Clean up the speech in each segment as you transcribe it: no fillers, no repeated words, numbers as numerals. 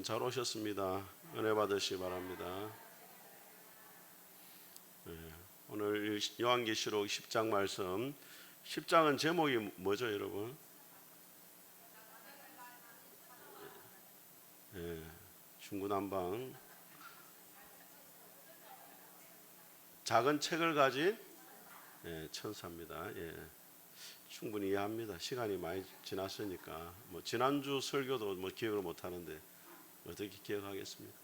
잘 오셨습니다. 은혜 받으시기 바랍니다. 오늘 요한계시록 10장 말씀. 10장은 제목이 뭐죠, 여러분? 중구난방 작은 책을 가진 천사입니다. 충분히 이해합니다. 시간이 많이 지났으니까. 지난주 설교도 기억을 못 하는데 어떻게 기억하겠습니까?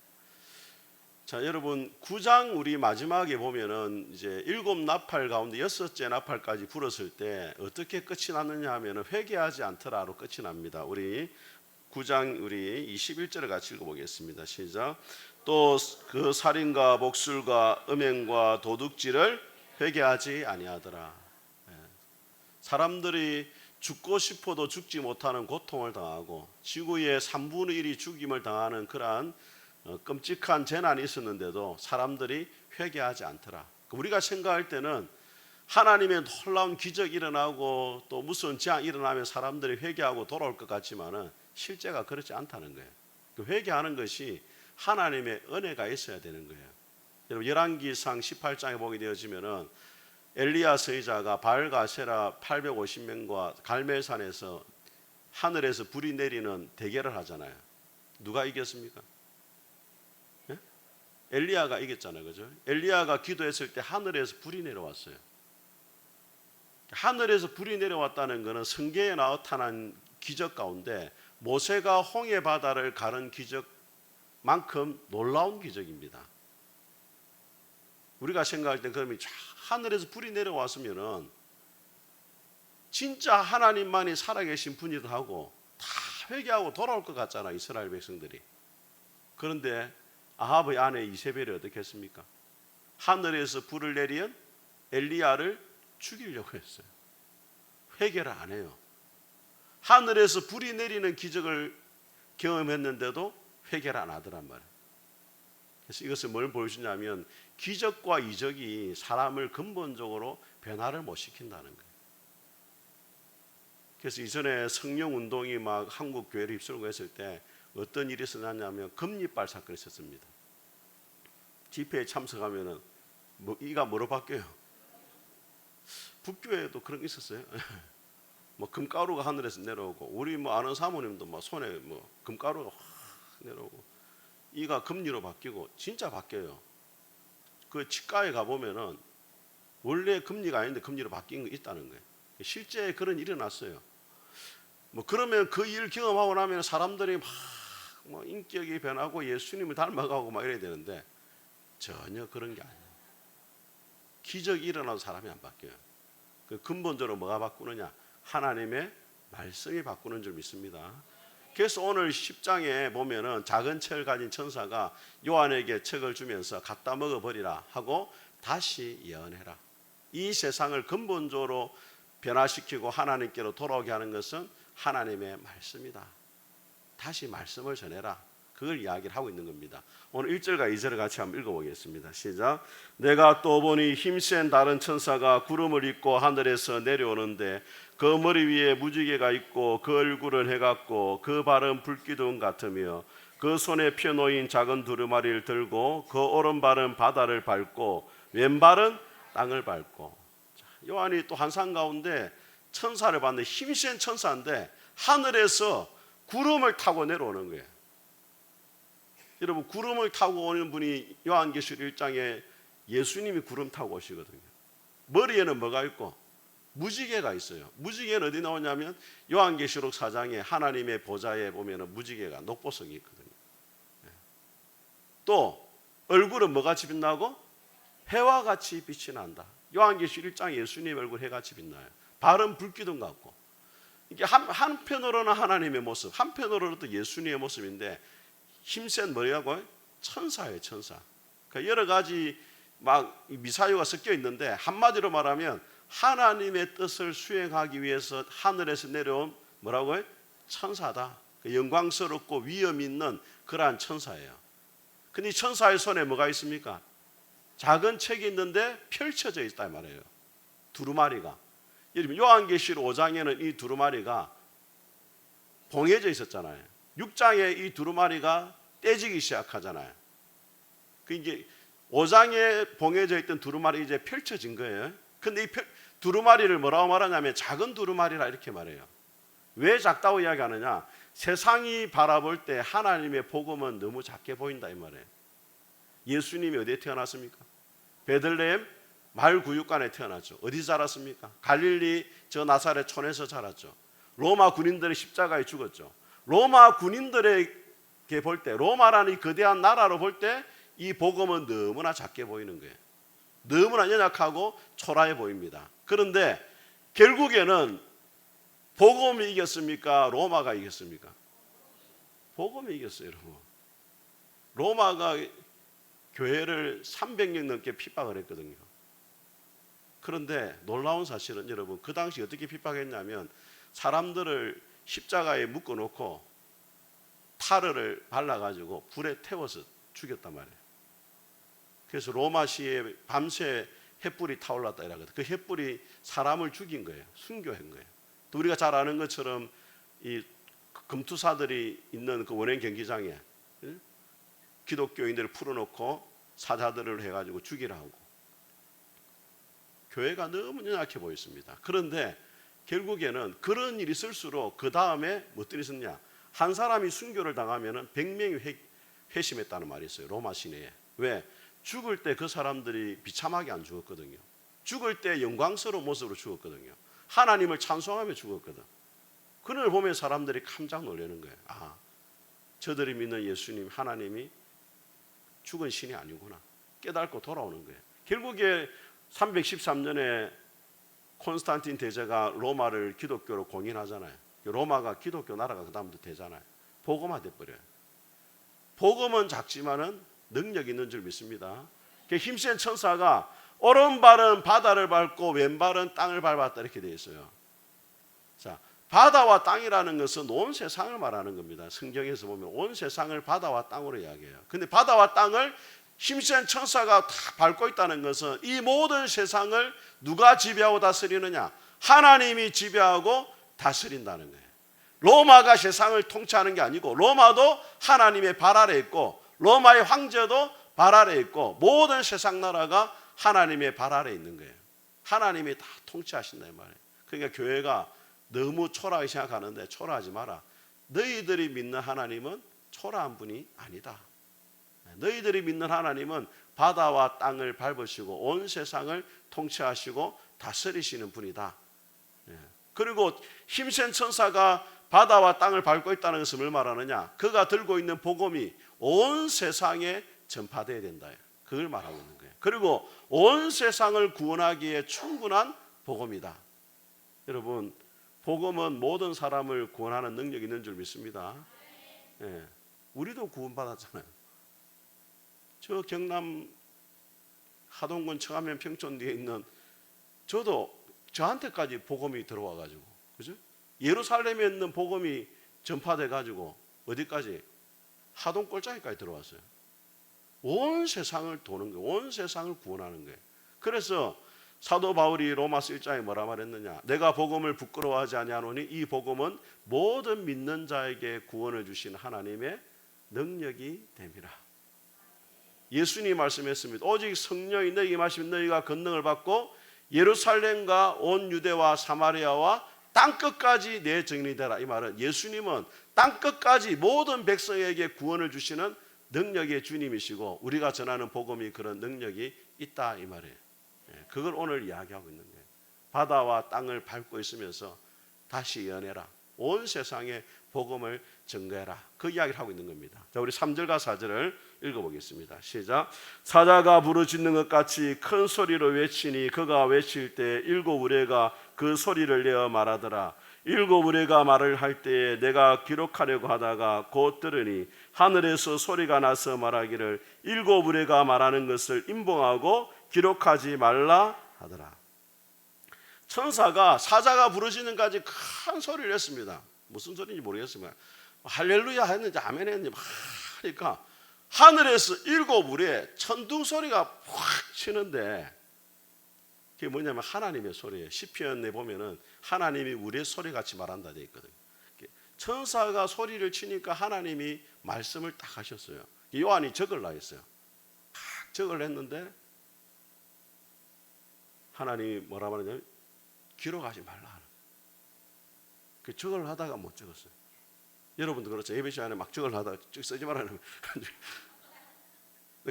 자, 여러분 9장 우리 마지막에 보면은 이제 7나팔 가운데 6째 나팔까지 불었을 때 어떻게 끝이 났느냐 하면은 회개하지 않더라로 끝이 납니다. 우리 9장 우리 21절을 같이 읽어보겠습니다. 시작. 또 그 살인과 목술과 음행과 도둑질을 회개하지 아니하더라. 사람들이 죽고 싶어도 죽지 못하는 고통을 당하고 지구의 3분의 1이 죽임을 당하는 그러한 끔찍한 재난이 있었는데도 사람들이 회개하지 않더라. 우리가 생각할 때는 하나님의 놀라운 기적이 일어나고 또 무서운 재앙이 일어나면 사람들이 회개하고 돌아올 것 같지만은 실제가 그렇지 않다는 거예요. 회개하는 것이 하나님의 은혜가 있어야 되는 거예요. 여러분 열왕기상 18장에 보게 되어지면은 엘리야 서기자가 바알과 아세라 850명과 갈멜산에서 하늘에서 불이 내리는 대결을 하잖아요. 누가 이겼습니까? 엘리야가 이겼잖아요. 그죠? 엘리야가 기도했을 때 하늘에서 불이 내려왔어요. 하늘에서 불이 내려왔다는 것은 성경에 나타난 기적 가운데 모세가 홍해 바다를 가른 기적만큼 놀라운 기적입니다. 우리가 생각할 때 그러면 하늘에서 불이 내려왔으면은 진짜 하나님만이 살아계신 분이다 하고 다 회개하고 돌아올 것 같잖아, 이스라엘 백성들이. 그런데 아합의 아내 이세벨이 어떻게 했습니까? 하늘에서 불을 내리은 엘리야를 죽이려고 했어요. 회개를 안 해요. 하늘에서 불이 내리는 기적을 경험했는데도 회개를 안 하더란 말이에요. 그래서 이것을 뭘 보여주냐면 기적과 이적이 사람을 근본적으로 변화를 못 시킨다는 거예요. 그래서 이전에 성령운동이 막 한국 교회를 휩쓸고 했을 때 어떤 일이 있었냐면 금리빨 사건이 있었습니다. 집회에 참석하면은 이가 뭐로 바뀌어요? 북교회도 그런 게 있었어요. 금가루가 하늘에서 내려오고 우리 아는 사모님도 손에 금가루가 확 내려오고 이가 금리로 바뀌고 진짜 바뀌어요. 그 치과에 가보면은 원래 금리가 아닌데 금리로 바뀐 게 있다는 거예요. 실제 그런 일이 났어요. 그러면 그 일 경험하고 나면 사람들이 막 인격이 변하고 예수님을 닮아가고 막 이래야 되는데 전혀 그런 게 아니에요. 기적이 일어나도 사람이 안 바뀌어요. 그 근본적으로 뭐가 바꾸느냐? 하나님의 말씀이 바꾸는 줄 믿습니다. 그래서 오늘 10장에 보면은 작은 책을 가진 천사가 요한에게 책을 주면서 갖다 먹어버리라 하고 다시 예언해라. 이 세상을 근본적으로 변화시키고 하나님께로 돌아오게 하는 것은 하나님의 말씀이다. 다시 말씀을 전해라. 그걸 이야기를 하고 있는 겁니다. 오늘 1절과 2절을 같이 한번 읽어보겠습니다. 시작. 내가 또 보니 힘센 다른 천사가 구름을 입고 하늘에서 내려오는데 그 머리 위에 무지개가 있고 그 얼굴은 해 같고 그 발은 불기둥 같으며 그 손에 펴놓인 작은 두루마리를 들고 그 오른발은 바다를 밟고 왼발은 땅을 밟고. 요한이 또 환상 가운데 천사를 봤는데 힘센 천사인데 하늘에서 구름을 타고 내려오는 거예요. 여러분 구름을 타고 오는 분이 요한계시록 1장에 예수님이 구름 타고 오시거든요. 머리에는 뭐가 있고 무지개가 있어요. 무지개는 어디 나오냐면 요한계시록 4장에 하나님의 보좌에 보면 무지개가 녹보석이 있거든요. 또 얼굴은 뭐같이 빛나고 해와 같이 빛이 난다. 요한계시록 1장에 예수님 얼굴 해같이 빛나요. 발은 불기둥 같고. 이게 한편으로는 하나님의 모습, 한편으로는 또 예수님의 모습인데 힘센 뭐라고? 천사예요, 천사. 그러니까 여러 가지 막 미사유가 섞여 있는데 한마디로 말하면 하나님의 뜻을 수행하기 위해서 하늘에서 내려온 뭐라고요? 천사다. 영광스럽고 위엄 있는 그러한 천사예요. 근데 이 천사의 손에 뭐가 있습니까? 작은 책이 있는데 펼쳐져 있다 이 말이에요. 두루마리가. 여러분 요한계시록 5장에는 이 두루마리가 봉해져 있었잖아요. 6장에 이 두루마리가 떼지기 시작하잖아요. 그 이제 5장에 봉해져 있던 두루마리 이제 펼쳐진 거예요. 근데 이 두루마리를 뭐라고 말하냐면 작은 두루마리라 이렇게 말해요. 왜 작다고 이야기하느냐? 세상이 바라볼 때 하나님의 복음은 너무 작게 보인다 이 말이에요. 예수님이 어디에 태어났습니까? 베들레헴 마을구육관에 태어났죠. 어디 자랐습니까? 갈릴리 저 나사렛 촌에서 자랐죠. 로마 군인들의 십자가에 죽었죠. 로마 군인들에게 볼 때, 로마라는 이 거대한 나라로 볼 때 이 복음은 너무나 작게 보이는 거예요. 너무나 연약하고 초라해 보입니다. 그런데 결국에는 복음이 이겼습니까? 로마가 이겼습니까? 복음이 이겼어요, 여러분. 로마가 교회를 300년 넘게 핍박을 했거든요. 그런데 놀라운 사실은 여러분, 그 당시 어떻게 핍박했냐면 사람들을 십자가에 묶어놓고 타르를 발라가지고 불에 태워서 죽였단 말이에요. 그래서 로마시에 밤새 횃불이 타올랐다 이러거든요. 그 횃불이 사람을 죽인 거예요. 순교한 거예요. 또 우리가 잘 아는 것처럼 이 금투사들이 있는 그 원행 경기장에 기독교인들을 풀어놓고 사자들을 해가지고 죽이라고. 교회가 너무 연약해 보였습니다. 그런데 결국에는 그런 일이 있을수록 그 다음에 무엇들이 있었냐? 한 사람이 순교를 당하면 100명이 회심했다는 말이 있어요. 로마 시내에. 왜? 죽을 때 그 사람들이 비참하게 안 죽었거든요. 죽을 때 영광스러운 모습으로 죽었거든요. 하나님을 찬송하며 죽었거든. 그걸 보면 사람들이 깜짝 놀라는 거예요. 아, 저들이 믿는 예수님, 하나님이 죽은 신이 아니구나. 깨닫고 돌아오는 거예요. 결국에 313년에 콘스탄틴 대제가 로마를 기독교로 공인하잖아요. 로마가 기독교 나라가 그 다음부터 되잖아요. 복음화돼 버려요. 복음은 작지만은 능력이 있는 줄 믿습니다. 힘센 천사가 오른발은 바다를 밟고 왼발은 땅을 밟았다 이렇게 되어 있어요. 자, 바다와 땅이라는 것은 온 세상을 말하는 겁니다. 성경에서 보면 온 세상을 바다와 땅으로 이야기해요. 근데 바다와 땅을 힘센 천사가 다 밟고 있다는 것은 이 모든 세상을 누가 지배하고 다스리느냐? 하나님이 지배하고 다스린다는 거예요. 로마가 세상을 통치하는 게 아니고 로마도 하나님의 발 아래에 있고 로마의 황제도 발 아래에 있고 모든 세상 나라가 하나님의 발 아래에 있는 거예요. 하나님이 다 통치하신다 이 말이에요. 그러니까 교회가 너무 초라하게 생각하는데 초라하지 마라. 너희들이 믿는 하나님은 초라한 분이 아니다. 너희들이 믿는 하나님은 바다와 땅을 밟으시고 온 세상을 통치하시고 다스리시는 분이다. 그리고 힘센 천사가 바다와 땅을 밟고 있다는 것은 뭘 말하느냐? 그가 들고 있는 복음이 온 세상에 전파되어야 된다. 그걸 말하고 있는 거예요. 그리고 온 세상을 구원하기에 충분한 복음이다. 여러분, 복음은 모든 사람을 구원하는 능력이 있는 줄 믿습니다. 예, 우리도 구원받았잖아요. 저 경남 하동군 청암면 평촌 뒤에 있는 저도 저한테까지 복음이 들어와가지고, 그죠? 예루살렘에 있는 복음이 전파돼가지고 어디까지? 하동 꼴짜기까지 들어왔어요. 온 세상을 도는 거예요. 온 세상을 구원하는 거예요. 그래서 사도 바울이 로마서 1장에 뭐라 말했느냐? 내가 복음을 부끄러워하지 아니하노니 이 복음은 모든 믿는 자에게 구원을 주신 하나님의 능력이 됨이라. 예수님이 말씀했습니다. 오직 성령이 너희에게 임하시면 너희가 권능을 받고 예루살렘과 온 유대와 사마리아와 땅끝까지 내 증인이 되라. 이 말은 예수님은 땅끝까지 모든 백성에게 구원을 주시는 능력의 주님이시고 우리가 전하는 복음이 그런 능력이 있다 이 말이에요. 그걸 오늘 이야기하고 있는 거예요. 바다와 땅을 밟고 있으면서 다시 연해라. 온 세상에 복음을 증거해라. 그 이야기를 하고 있는 겁니다. 자, 우리 3절과 4절을 읽어보겠습니다. 시작. 사자가 부르짖는 것 같이 큰 소리로 외치니 그가 외칠 때 일곱 우레가 그 소리를 내어 말하더라. 일곱 우레가 말을 할 때에 내가 기록하려고 하다가 곧 들으니 하늘에서 소리가 나서 말하기를 일곱 우레가 말하는 것을 임봉하고 기록하지 말라 하더라. 천사가 사자가 부르짖는 까지 큰 소리를 했습니다. 무슨 소리인지 모르겠지만 할렐루야 했는지 아멘 했는지 막 하니까 하늘에서 일곱 우레 천둥 소리가 확 치는데 그게 뭐냐면 하나님의 소리예요. 시편에 보면은 하나님이 우리의 소리같이 말한다 되어 있거든요. 천사가 소리를 치니까 하나님이 말씀을 딱 하셨어요. 요한이 적을라 했어요. 딱 적을 했는데 하나님이 뭐라 말하냐면 기록하지 말라. 그 적을 하다가 못 적었어요. 여러분도 그렇죠. 예배 시간에 막 적을 하다가 쓰지 말라는.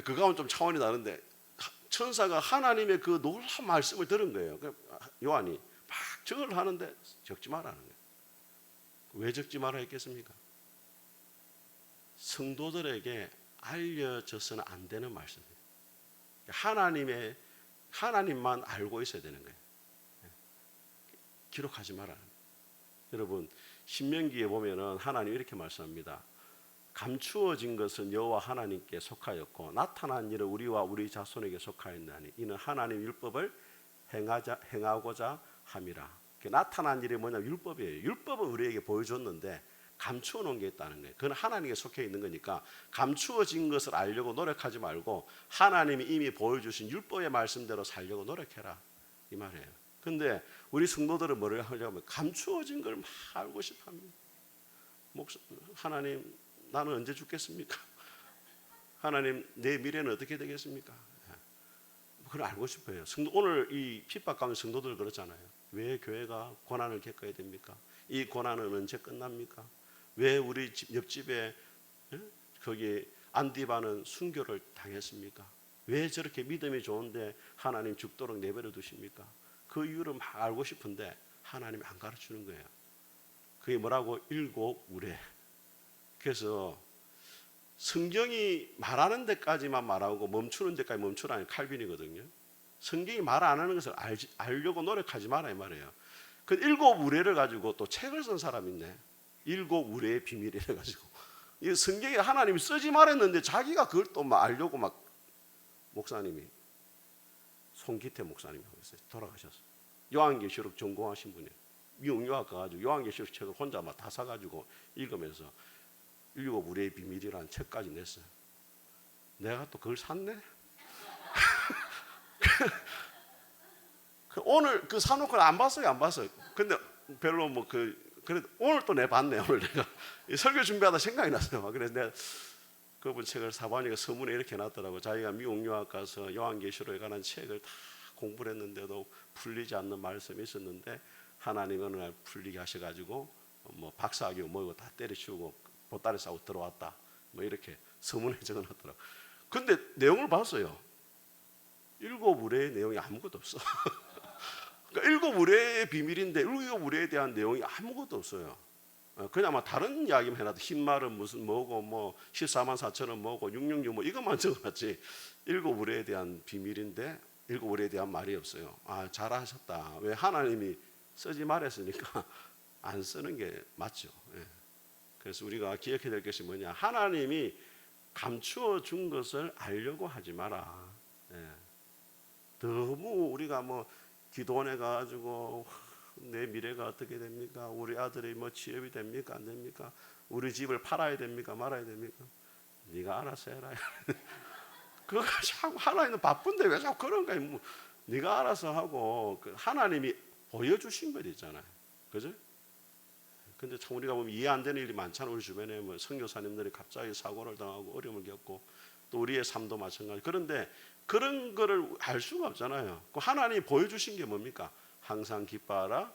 그 가운데 좀 차원이 다른데 천사가 하나님의 그 놀라운 말씀을 들은 거예요. 요한이 막 적을 하는데 적지 말라는 거예요. 왜 적지 말아 했겠습니까? 성도들에게 알려져서는 안 되는 말씀이에요. 하나님만 알고 있어야 되는 거예요. 기록하지 말라는 거예요. 여러분 신명기에 보면은 하나님 이렇게 말씀합니다. 감추어진 것은 여호와 하나님께 속하였고 나타난 일은 우리와 우리 자손에게 속하였나니 이는 하나님 율법을 행하고자 함이라. 나타난 일이 뭐냐면 율법이에요. 율법은 우리에게 보여줬는데 감추어 놓은 게 있다는 거예요. 그건 하나님께 속해 있는 거니까 감추어진 것을 알려고 노력하지 말고 하나님이 이미 보여주신 율법의 말씀대로 살려고 노력해라 이 말이에요. 근데 우리 성도들은 뭐를 하려고 하면 감추어진 걸 막 알고 싶어 합니다. 하나님 나는 언제 죽겠습니까? 하나님 내 미래는 어떻게 되겠습니까? 그걸 알고 싶어요. 오늘 이 핍박 가운데 성도들 그렇잖아요. 왜 교회가 고난을 겪어야 됩니까? 이 고난은 언제 끝납니까? 왜 우리 옆집에 거기 안디바는 순교를 당했습니까? 왜 저렇게 믿음이 좋은데 하나님 죽도록 내버려 두십니까? 그 이유를 막 알고 싶은데 하나님이 안 가르치는 거예요. 그게 뭐라고? 일곱 우레. 그래서 성경이 말하는 데까지만 말하고 멈추는 데까지 멈추라는 칼빈이거든요. 성경이 말 안 하는 것을 알려고 노력하지 마라 이 말이에요. 그 일곱 우레를 가지고 또 책을 쓴 사람이 있네. 일곱 우레의 비밀이래 가지고 이 성경에 하나님이 쓰지 말았는데 자기가 그걸 또 막 알려고 막 목사님이 송기태 목사님이 하고 있어요. 돌아가셨어요. 요한계시록 전공하신 분이에요. 미국 유학 가가지고 요한계시록 책을 혼자 막 다 사가지고 읽으면서 일곱 우레의 비밀이라는 책까지 냈어요. 내가 또 그걸 샀네. 오늘 그 사놓고 안 봤어요. 근데 별로 뭐 그래도 오늘 또 봤네. 오늘 내가 설교 준비하다 생각이 났어요. 그래서 내가 그분 책을 사보니까 서문에 이렇게 놨더라고. 자기가 미국 유학 가서 요한계시록에 관한 책을 다 공부를 했는데도 풀리지 않는 말씀이 있었는데 하나님이 어느 날 풀리게 하셔가지고 뭐 박사학위 뭐고 다 때려치우고 보따리 싸고 들어왔다. 뭐 이렇게 서문에 적어놨더라고. 근데 내용을 봤어요. 일곱 우레의 내용이 아무것도 없어. 그러니까 일곱 우레의 비밀인데 일곱 우레에 대한 내용이 아무것도 없어요. 그냥 막 다른 이야기만 해놔도 흰말은 무슨 뭐고 뭐 14만 4천은 뭐고 666 뭐 이것만 적어놨지 일곱 우레에 대한 비밀인데 일곱 우레에 대한 말이 없어요. 아 잘하셨다. 왜 하나님이 쓰지 말했으니까 안 쓰는 게 맞죠. 예. 그래서 우리가 기억해야 될 것이 뭐냐? 하나님이 감추어 준 것을 알려고 하지 마라. 예. 너무 우리가 뭐 기도원에 가가지고 내 미래가 어떻게 됩니까? 우리 아들이 뭐 취업이 됩니까? 안 됩니까? 우리 집을 팔아야 됩니까? 말아야 됩니까? 네가 알아서 해라. 그거 자꾸 하나님은 바쁜데 왜 자꾸 그런 거야? 뭐 네가 알아서 하고 하나님이 보여주신 것 있잖아요. 그죠? 근데 참 우리가 보면 이해 안 되는 일이 많잖아요. 우리 주변에 뭐 선교사님들이 갑자기 사고를 당하고 어려움을 겪고 또 우리의 삶도 마찬가지. 그런데 그런 거를 알 수가 없잖아요. 하나님이 보여주신 게 뭡니까? 항상 기뻐하라,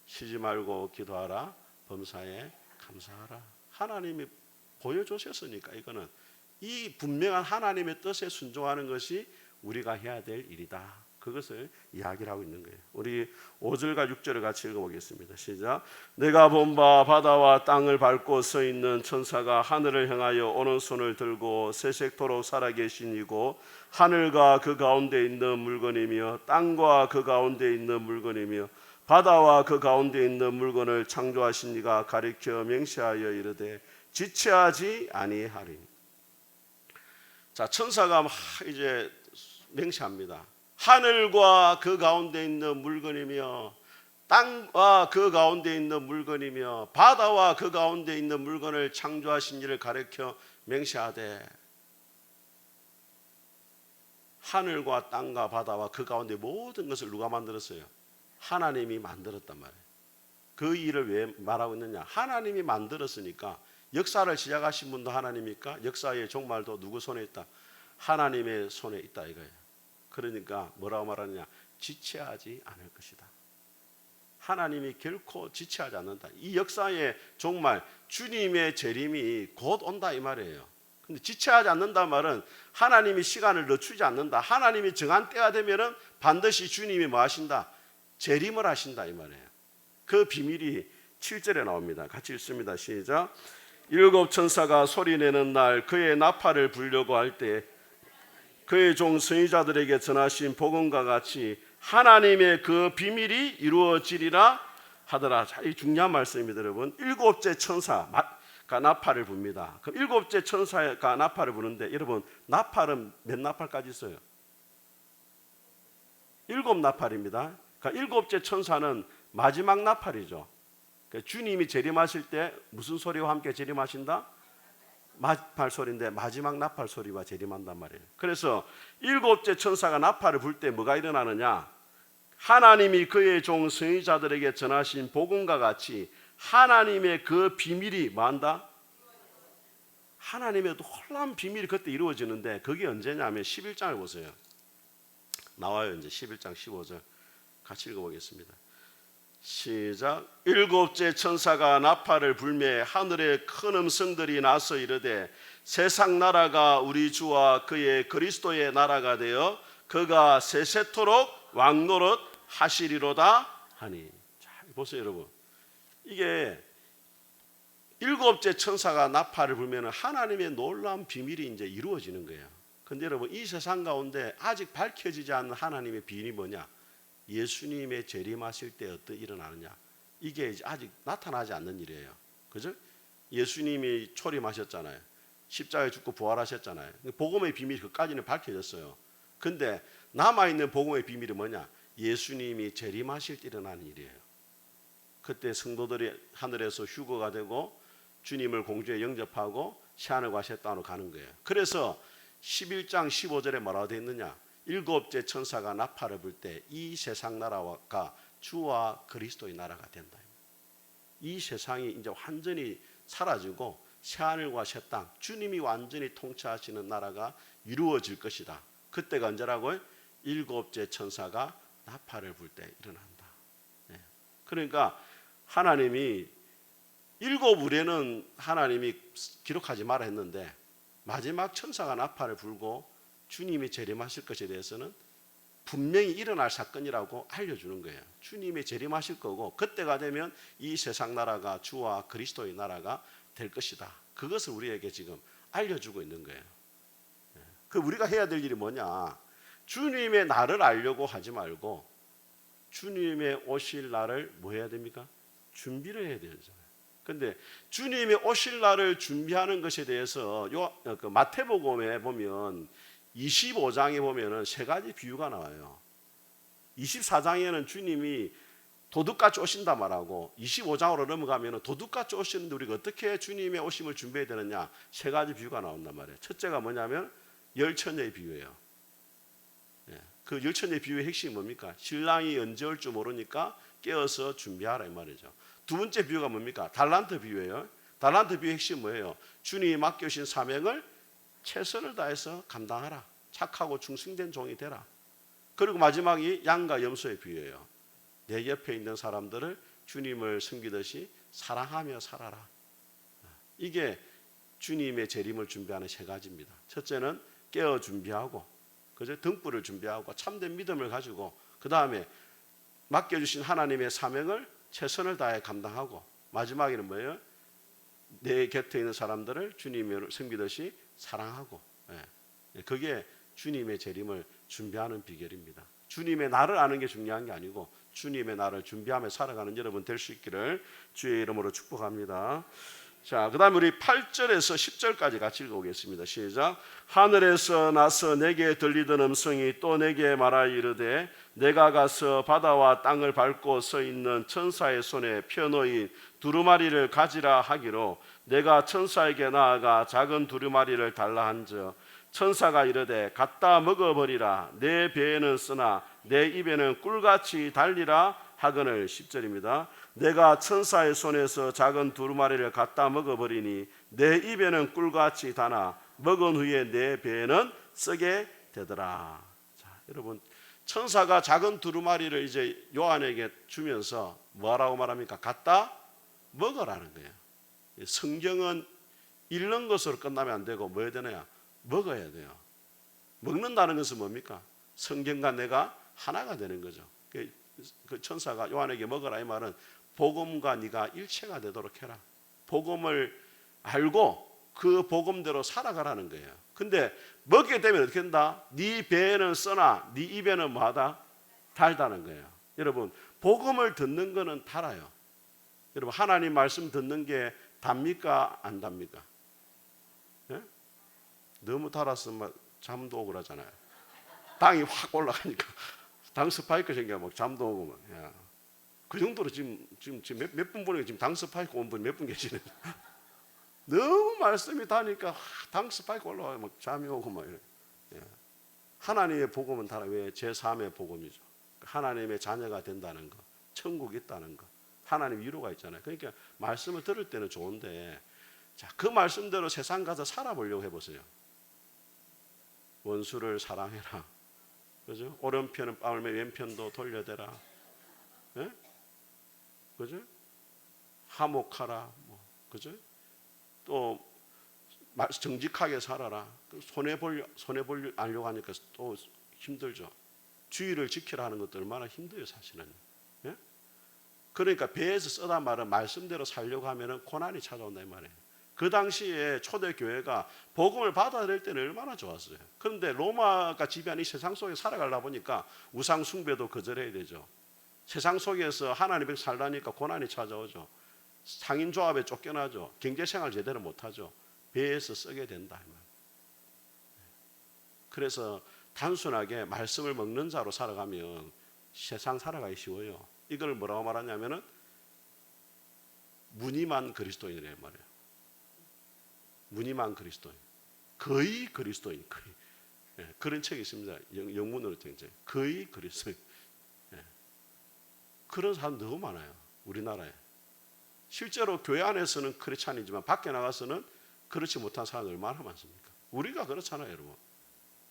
쉬지 말고 기도하라, 범사에 감사하라. 하나님이 보여주셨으니까 이거는 이 분명한 하나님의 뜻에 순종하는 것이 우리가 해야 될 일이다. 그것을 이야기를 하고 있는 거예요. 우리 5절과 6절을 같이 읽어보겠습니다. 시작. 내가 본 바 바다와 땅을 밟고 서 있는 천사가 하늘을 향하여 오른손을 들고 세sek토록 살아계신 이고 하늘과 그 가운데 있는 물건이며 땅과 그 가운데 있는 물건이며 바다와 그 가운데 있는 물건을 창조하신 이가 가리켜 맹세하여 이르되 지체하지 아니하리니. 자, 천사가 막 이제 맹세합니다. 하늘과 그 가운데 있는 물건이며 땅과 그 가운데 있는 물건이며 바다와 그 가운데 있는 물건을 창조하신 이를 가리켜 맹세하되. 하늘과 땅과 바다와 그 가운데 모든 것을 누가 만들었어요? 하나님이 만들었단 말이에요. 그 일을 왜 말하고 있느냐? 하나님이 만들었으니까. 역사를 시작하신 분도 하나님입니까? 역사의 종말도 누구 손에 있다? 하나님의 손에 있다 이거예요. 그러니까 뭐라고 말하느냐? 지체하지 않을 것이다. 하나님이 결코 지체하지 않는다. 이 역사의 종말, 주님의 재림이 곧 온다 이 말이에요. 근데 지체하지 않는다 말은 하나님이 시간을 늦추지 않는다. 하나님이 정한 때가 되면은 반드시 주님이 뭐 하신다? 재림을 하신다 이 말이에요. 그 비밀이 7절에 나옵니다. 같이 읽습니다. 시작. 일곱 천사가 소리내는 날 그의 나팔을 불려고 할 때 그의 종 선지자들에게 전하신 복음과 같이 하나님의 그 비밀이 이루어지리라 하더라. 자, 이 중요한 말씀입니다, 여러분. 일곱째 천사가 나팔을 붑니다. 그럼 일곱째 천사가 나팔을 부는데 여러분, 나팔은 몇 나팔까지 있어요? 7나팔입니다. 그러니까 일곱째 천사는 마지막 나팔이죠. 주님이 재림하실 때 무슨 소리와 함께 재림하신다? 나팔 소리인데 마지막 나팔 소리와 재림한단 말이에요. 그래서 일곱째 천사가 나팔을 불 때 뭐가 일어나느냐? 하나님이 그의 종 선지자들에게 전하신 복음과 같이 하나님의 그 비밀이 뭐한다? 하나님의 놀라운 비밀이 그때 이루어지는데 그게 언제냐면 11장을 보세요. 나와요. 이제 11장 15절 같이 읽어보겠습니다. 시작. 일곱째 천사가 나팔을 불매 하늘에 큰 음성들이 나서 이르되 세상 나라가 우리 주와 그의 그리스도의 나라가 되어 그가 세세토록 왕노릇 하시리로다 하니. 자, 보세요 여러분. 이게 일곱째 천사가 나팔을 불면 하나님의 놀라운 비밀이 이제 이루어지는 거예요. 근데 여러분, 이 세상 가운데 아직 밝혀지지 않는 하나님의 비밀이 뭐냐? 예수님의 재림하실 때 어떻게 일어나느냐? 이게 이제 아직 나타나지 않는 일이에요. 그죠? 예수님이 초림하셨잖아요. 십자가에 죽고 부활하셨잖아요. 복음의 비밀이 그까지는 밝혀졌어요. 근데 남아있는 복음의 비밀이 뭐냐? 예수님이 재림하실 때 일어나는 일이에요. 그때 성도들이 하늘에서 휴거가 되고 주님을 공주에 영접하고 새하늘 과시의 땅으로 가는 거예요. 그래서 11장 15절에 뭐라고 되어 있느냐? 일곱째 천사가 나팔을 불 때 이 세상 나라가 주와 그리스도의 나라가 된다. 이 세상이 이제 완전히 사라지고 새하늘과 새 땅, 주님이 완전히 통치하시는 나라가 이루어질 것이다. 그때가 언제라고요? 일곱째 천사가 나팔을 불 때 일어난다. 네. 그러니까 하나님이 일곱 우레는 하나님이 기록하지 말아 했는데 마지막 천사가 나팔을 불고 주님이 재림하실 것에 대해서는 분명히 일어날 사건이라고 알려주는 거예요. 주님이 재림하실 거고 그때가 되면 이 세상 나라가 주와 그리스도의 나라가 될 것이다. 그것을 우리에게 지금 알려주고 있는 거예요. 그 우리가 해야 될 일이 뭐냐? 주님의 날을 알려고 하지 말고 주님의 오실 날을 뭐 해야 됩니까? 준비를 해야 되잖아요. 근데 주님의 오실 날을 준비하는 것에 대해서 그 마태복음에 보면 25장에 보면은 세 가지 비유가 나와요. 24장에는 주님이 도둑같이 오신다 말하고 25장으로 넘어가면 도둑같이 오시는데 우리가 어떻게 주님의 오심을 준비해야 되느냐? 세 가지 비유가 나온단 말이에요. 첫째가 뭐냐면 열처녀의 비유예요. 그 열처녀의 비유의 핵심이 뭡니까? 신랑이 언제 올 줄 모르니까 깨어서 준비하라 이 말이죠. 두 번째 비유가 뭡니까? 달란트 비유예요. 달란트 비유의 핵심이 뭐예요? 주님이 맡겨주신 사명을 최선을 다해서 감당하라. 착하고 충성된 종이 되라. 그리고 마지막이 양과 염소의 비유예요. 내 옆에 있는 사람들을 주님을 섬기듯이 사랑하며 살아라. 이게 주님의 재림을 준비하는 세 가지입니다. 첫째는 깨어 준비하고, 그죠? 등불을 준비하고 참된 믿음을 가지고, 그 다음에 맡겨주신 하나님의 사명을 최선을 다해 감당하고, 마지막에는 뭐예요? 내 곁에 있는 사람들을 주님을 섬기듯이 사랑하고. 그게 주님의 재림을 준비하는 비결입니다. 주님의 날을 아는 게 중요한 게 아니고 주님의 날을 준비하며 살아가는 여러분 될 수 있기를 주의 이름으로 축복합니다. 자, 그 다음에 우리 8절에서 10절까지 같이 읽어보겠습니다. 시작. 하늘에서 나서 내게 들리던 음성이 또 내게 말하 이르되 내가 가서 바다와 땅을 밟고 서 있는 천사의 손에 펴놓인 두루마리를 가지라 하기로 내가 천사에게 나아가 작은 두루마리를 달라 한즉 천사가 이르되 갖다 먹어버리라. 내 배에는 쓰나 내 입에는 꿀같이 달리라 하거늘. 10절입니다. 내가 천사의 손에서 작은 두루마리를 갖다 먹어버리니 내 입에는 꿀같이 다나 먹은 후에 내 배에는 썩게 되더라. 자, 여러분, 천사가 작은 두루마리를 이제 요한에게 주면서 뭐라고 말합니까? 갖다 먹으라는 거예요. 성경은 읽는 것으로 끝나면 안 되고 뭐 해야 되나요? 먹어야 돼요. 먹는다는 것은 뭡니까? 성경과 내가 하나가 되는 거죠. 그 천사가 요한에게 먹으라 이 말은 복음과 네가 일체가 되도록 해라. 복음을 알고 그 복음대로 살아가라는 거예요. 근데 먹게 되면 어떻게 된다? 네 배에는 써나 네 입에는 뭐하다? 달다는 거예요. 여러분, 복음을 듣는 거는 달아요. 여러분, 하나님 말씀 듣는 게 답니까? 안 답니까? 예? 너무 달았으면 잠도 오고 그러잖아요. 당이 확 올라가니까 당 스파이크 생겨 막 잠도 오고 막. 야. 그 정도로 지금 몇 분 보니까 지금 당 스파이크 온 분 몇 분 계시네. 너무 말씀이 다니까 당 스파이크 올라와요. 막 잠이 오고 막 이래. 예. 하나님의 복음은 다 왜 제3의 복음이죠. 하나님의 자녀가 된다는 거, 천국이 있다는 거, 하나님 위로가 있잖아요. 그러니까 말씀을 들을 때는 좋은데, 자, 그 말씀대로 세상 가서 살아보려고 해보세요. 원수를 사랑해라. 그죠? 오른편은 빠울매 왼편도 돌려대라. 예? 그죠? 화목하라. 뭐, 그죠? 또 정직하게 살아라. 손해 보려고 하니까 또 힘들죠. 주의를 지키라 하는 것도 얼마나 힘들어요, 사실은. 예? 그러니까 배에서 쓰단 말은 말씀대로 살려고 하면은 고난이 찾아온다 이 말이에요. 그 당시에 초대교회가 복음을 받아들일 때는 얼마나 좋았어요. 그런데 로마가 지배한 이 세상 속에 살아가다 보니까 우상 숭배도 거절해야 되죠. 세상 속에서 하나님의 살다니까 고난이 찾아오죠. 상인조합에 쫓겨나죠. 경제생활 제대로 못하죠. 배에서 쓰게 된다. 그래서 단순하게 말씀을 먹는 자로 살아가면 세상 살아가기 쉬워요. 이걸 뭐라고 말하냐면은 무늬만 그리스도인이란 말이에요. 무늬만 그리스도인. 거의 그리스도인. 거의. 예, 그런 책이 있습니다. 영문으로 된 책. 거의 그리스도인. 예. 그런 사람 너무 많아요. 우리나라에. 실제로 교회 안에서는 크리스찬이지만 밖에 나가서는 그렇지 못한 사람이 얼마나 많습니까? 우리가 그렇잖아요, 여러분.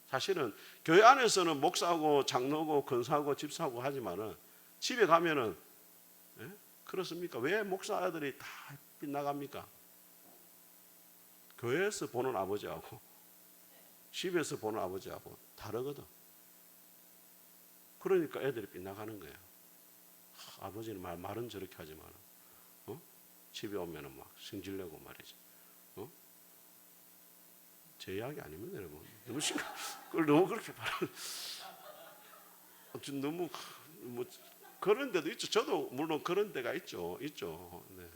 사실은 교회 안에서는 목사고 장로고 권사고 집사고 하지만은 집에 가면은 예? 그렇습니까? 왜 목사 아들이 다 빗나갑니까? 교회에서 보는 아버지하고 집에서 보는 아버지하고 다르거든. 그러니까 애들이 빗나가는 거예요. 아버지는 말은 저렇게 하지만 집에 오면은 막 승질내고 말이죠. 제 이야기 아닙니다, 여러분. 그걸 너무 그렇게 말하는. 너무 뭐 그런 데도 있죠. 저도 물론 그런 데가 있죠. 네.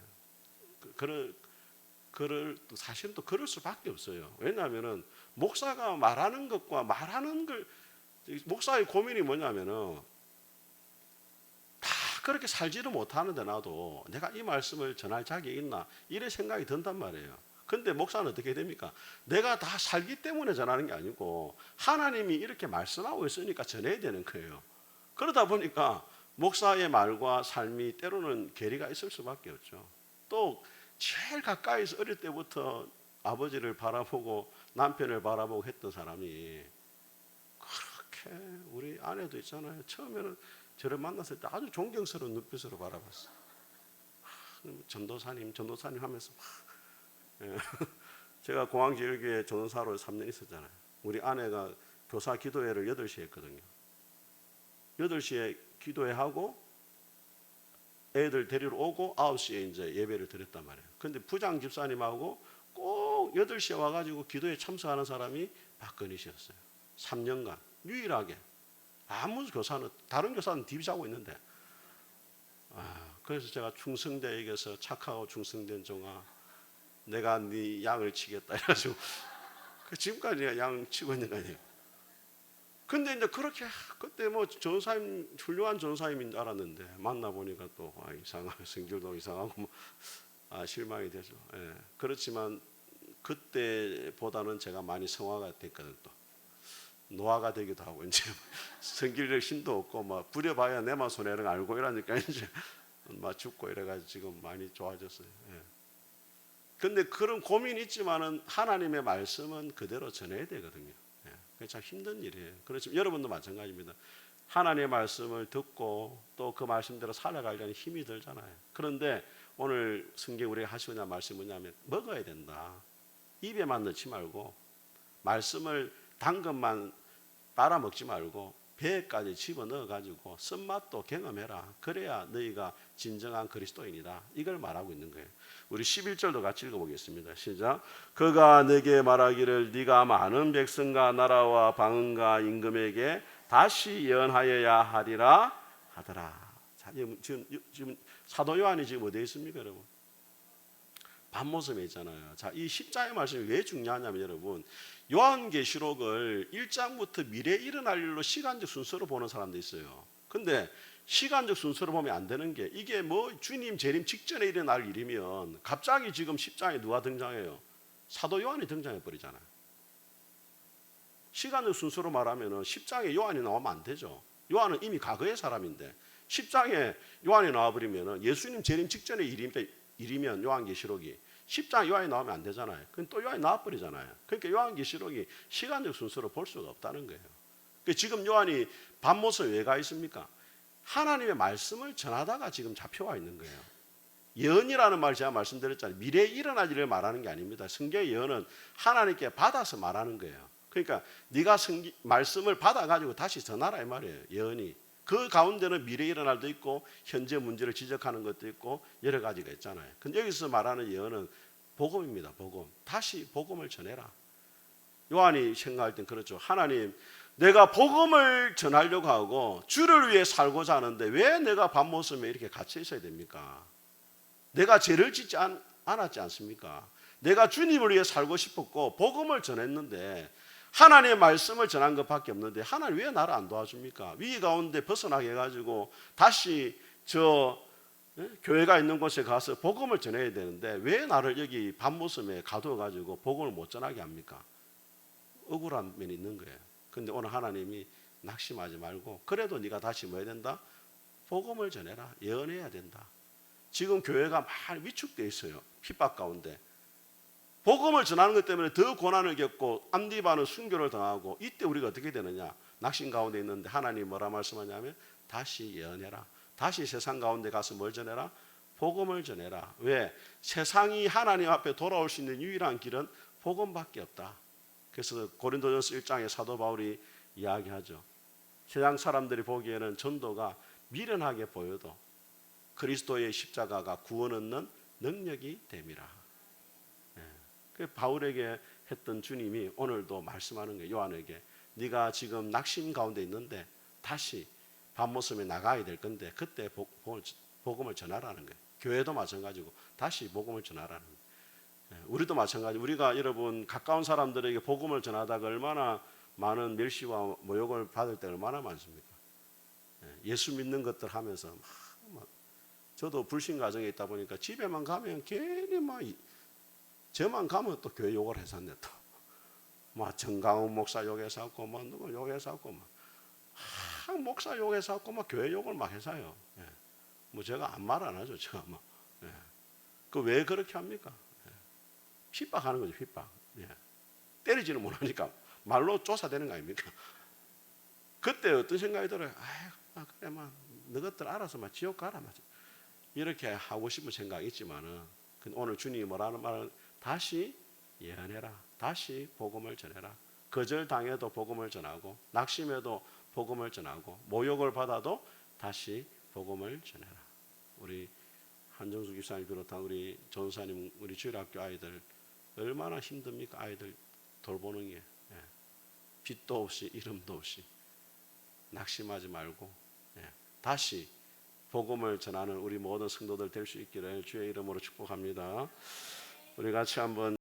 사실은 또 그럴 수밖에 없어요. 왜냐하면은 목사가 말하는 것과 말하는 걸 목사의 고민이 뭐냐면은 다 그렇게 살지를 못하는데 나도 내가 이 말씀을 전할 자격이 있나 이런 생각이 든단 말이에요. 근데 목사는 어떻게 됩니까? 내가 다 살기 때문에 전하는 게 아니고 하나님이 이렇게 말씀하고 있으니까 전해야 되는 거예요. 그러다 보니까 목사의 말과 삶이 때로는 괴리가 있을 수밖에 없죠. 또 제일 가까이서 어릴 때부터 아버지를 바라보고 남편을 바라보고 했던 사람이 그렇게 우리 아내도 있잖아요. 처음에는 저를 만났을 때 아주 존경스러운 눈빛으로 바라봤어요. 전도사님 하면서 제가 공항제일교회 전도사로 3년 있었잖아요. 우리 아내가 교사 기도회를 8시에 했거든요. 8시에 기도회 하고 애들 데리러 오고 9시에 이제 예배를 드렸단 말이에요. 근데 부장 집사님하고 꼭 8시에 와가지고 기도에 참석하는 사람이 박건희 씨였어요. 3년간 유일하게. 아무 교사는 다른 교사는 디비자고 있는데 그래서 제가 충성되에게서 착하고 충성된 종아 내가 네 양을 치겠다 해가지고 지금까지 양 치고 있는 거 아니에요. 근데 이제 그렇게 그때 뭐 전사님 훌륭한 전사님인 줄 알았는데 만나 보니까 또 이상하고 성질도 이상하고 실망이 되죠. 예. 그렇지만 그때보다는 제가 많이 성화가 됐거든. 또 노화가 되기도 하고 이제 성질력 힘도 없고 막 부려봐야 내만 손해를 알고 이러니까 이제 막 죽고 이래가지고 지금 많이 좋아졌어요. 예. 근데 그런 고민이 있지만은 하나님의 말씀은 그대로 전해야 되거든요. 예. 그게 참 힘든 일이에요. 그렇지만 여러분도 마찬가지입니다. 하나님의 말씀을 듣고 또 그 말씀대로 살아가려는 힘이 들잖아요. 그런데 오늘 성경 우리가 하시는 말씀이 뭐냐면 먹어야 된다. 입에만 넣지 말고 말씀을 당근만 빨아 먹지 말고 배에까지 집어넣어 가지고 쓴맛도 경험해라. 그래야 너희가 진정한 그리스도인이다. 이걸 말하고 있는 거예요. 우리 11절도 같이 읽어보겠습니다. 시작. 그가 내게 말하기를 네가 많은 백성과 나라와 방언과 임금에게 다시 예언하여야 하리라 하더라. 자, 지금 사도 요한이 지금 어디에 있습니까, 여러분? 반모섬에 있잖아요. 자, 이 10장의 말씀이 왜 중요하냐면 여러분, 요한계시록을 1장부터 미래에 일어날 일로 시간적 순서로 보는 사람도 있어요. 근데 시간적 순서로 보면 안 되는 게 이게 뭐 주님 재림 직전에 일어날 일이면 갑자기 지금 10장에 누가 등장해요? 사도 요한이 등장해 버리잖아요. 시간적 순서로 말하면 10장에 요한이 나오면 안 되죠. 요한은 이미 과거의 사람인데 10장에 요한이 나와버리면 예수님 재림 직전의 일이면 요한계시록이 10장 요한이 나오면 안 되잖아요. 그럼 또 요한이 나와버리잖아요. 그러니까 요한계시록이 시간적 순서로 볼 수가 없다는 거예요. 그러니까 지금 요한이 반모섬에 왜 가 있습니까? 하나님의 말씀을 전하다가 지금 잡혀와 있는 거예요. 예언이라는 말 제가 말씀드렸잖아요. 미래에 일어날 일을 말하는 게 아닙니다. 성경의 예언은 하나님께 받아서 말하는 거예요. 그러니까 네가 말씀을 받아가지고 다시 전하라 이 말이에요. 예언이. 그 가운데는 미래에 일어날 도 있고 현재 문제를 지적하는 것도 있고 여러 가지가 있잖아요. 근데 여기서 말하는 예언은 복음입니다. 복음. 다시 복음을 전해라. 요한이 생각할 땐 그렇죠. 하나님, 내가 복음을 전하려고 하고 주를 위해 살고자 하는데 왜 내가 반모섬에 이렇게 갇혀 있어야 됩니까? 내가 죄를 짓지 않았지 않습니까? 내가 주님을 위해 살고 싶었고 복음을 전했는데 하나님의 말씀을 전한 것밖에 없는데 하나님 왜 나를 안 도와줍니까? 위기 가운데 벗어나게 해가지고 다시 교회가 있는 곳에 가서 복음을 전해야 되는데 왜 나를 여기 반모섬에 가둬가지고 복음을 못 전하게 합니까? 억울한 면이 있는 거예요. 근데 오늘 하나님이 낙심하지 말고 그래도 네가 다시 뭐 해야 된다? 복음을 전해라. 예언해야 된다. 지금 교회가 많이 위축되어 있어요. 핍박 가운데. 복음을 전하는 것 때문에 더 고난을 겪고 안디바는 순교를 당하고 이때 우리가 어떻게 되느냐? 낙심 가운데 있는데 하나님이 뭐라 말씀하냐면 다시 예언해라. 다시 세상 가운데 가서 뭘 전해라? 복음을 전해라. 왜? 세상이 하나님 앞에 돌아올 수 있는 유일한 길은 복음밖에 없다. 그래서 고린도전서 1장에 사도 바울이 이야기하죠. 세상 사람들이 보기에는 전도가 미련하게 보여도 그리스도의 십자가가 구원 얻는 능력이 됨이라. 그 바울에게 했던 주님이 오늘도 말씀하는 거예요. 요한에게 네가 지금 낙심 가운데 있는데 다시 반모섬에 나가야 될 건데 그때 복음을 전하라는 거예요. 교회도 마찬가지고 다시 복음을 전하라는 거예요. 우리도 마찬가지. 우리가 여러분 가까운 사람들에게 복음을 전하다가 얼마나 많은 멸시와 모욕을 받을 때 얼마나 많습니까? 예수 믿는 것들 하면서 막 저도 불신 가정에 있다 보니까 집에만 가면 괜히 막 저만 가면 또 교회 욕을 했었네 또. 막 정강훈 목사 욕해서 하고 막 누구 욕해서 하고 막 목사 욕해서 하고 막 교회 욕을 막 해서요. 예. 뭐 제가 아무 말 안 하죠. 제가 막. 예. 그 왜 그렇게 합니까? 예. 핍박하는 거죠. 핍박. 예. 때리지는 못하니까 말로 쫓아대는 거 아닙니까? 그때 어떤 생각이 들어요? 아유, 그래 막 너희들 알아서 막 지옥 가라 막 이렇게 하고 싶은 생각이 있지만은 오늘 주님이 뭐라는 말은 다시 예언해라. 다시 복음을 전해라. 거절당해도 복음을 전하고 낙심해도 복음을 전하고 모욕을 받아도 다시 복음을 전해라. 우리 한정수 기사님 비롯한 우리 전사님 우리 주일학교 아이들 얼마나 힘듭니까? 아이들 돌보는 게. 빛도 없이 이름도 없이 낙심하지 말고 다시 복음을 전하는 우리 모든 성도들 될 수 있기를 주의 이름으로 축복합니다. 우리 같이 한번